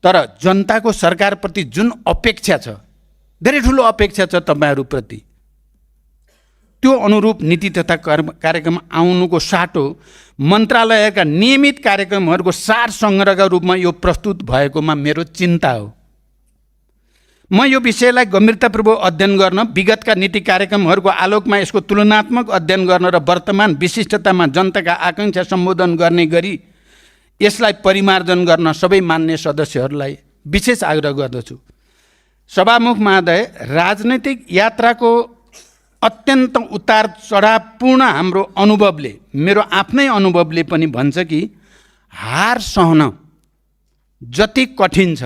तर जनताको सरकारप्रति जुन अपेक्षा छ, धेरै ठुलो अपेक्षा छ तपाईहरुप्रति, त्यो अनुरूप नीति तथा कार्यक्रम आउनुको साटो मन्त्रालयका नियमित कार्यक्रमहरूको सार संग्रहका रूपमा यो प्रस्तुत भएकोमा मेरो चिन्ता हो। म यो विषयलाई गम्भीरतापूर्वक अध्ययन गर्न, विगतका नीति कार्यक्रमहरूको आलोकमा यसको तुलनात्मक अध्ययन गर्न र वर्तमान विशिष्टतामा जनताका आकांक्षा सम्बोधन गर्ने गरी यसलाई परिमार्जन गर्न सबै मान्य सदस्यहरूलाई विशेष आग्रह गर्दछु। सभामुख महोदय, राजनैतिक यात्राको अत्यन्त उतार चढावपूर्ण हाम्रो अनुभवले, मेरो आफ्नै अनुभवले पनि भन्छ कि हार सहन जति कठिन छ,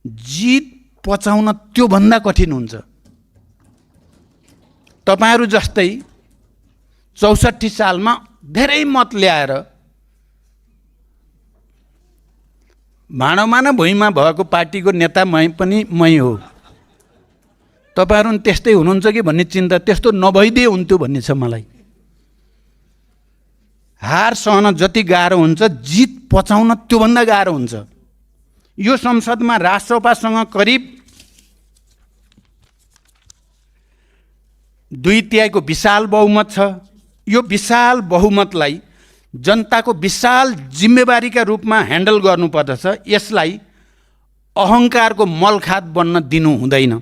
जित पचाउन त्यो भन्दा कठिन हुन्छ। तपाईहरु जस्तै 64 सालमा धेरै मत ल्याएर भाँडोमा न भुइँमा भएको पार्टीको नेता मै हो। तपाईहरु त्यस्तै हुनुहुन्छ कि भन्ने चिन्ता, त्यस्तो नभइदिए हुन्थ्यो भन्ने छ मलाई। हार सहन जति गाह्रो हुन्छ, जित पचाउन त्यो भन्दा गाह्रो हुन्छ। यो संसदमा राष्ट्रसभासँग करिब 2/3 विशाल बहुमत छ। यो विशाल बहुमतलाई जनताको विशाल जिम्मेवारीका रूपमा ह्यान्डल गर्नुपर्दछ। यसलाई अहङ्कारको मलखात बन्न दिनु हुँदैन।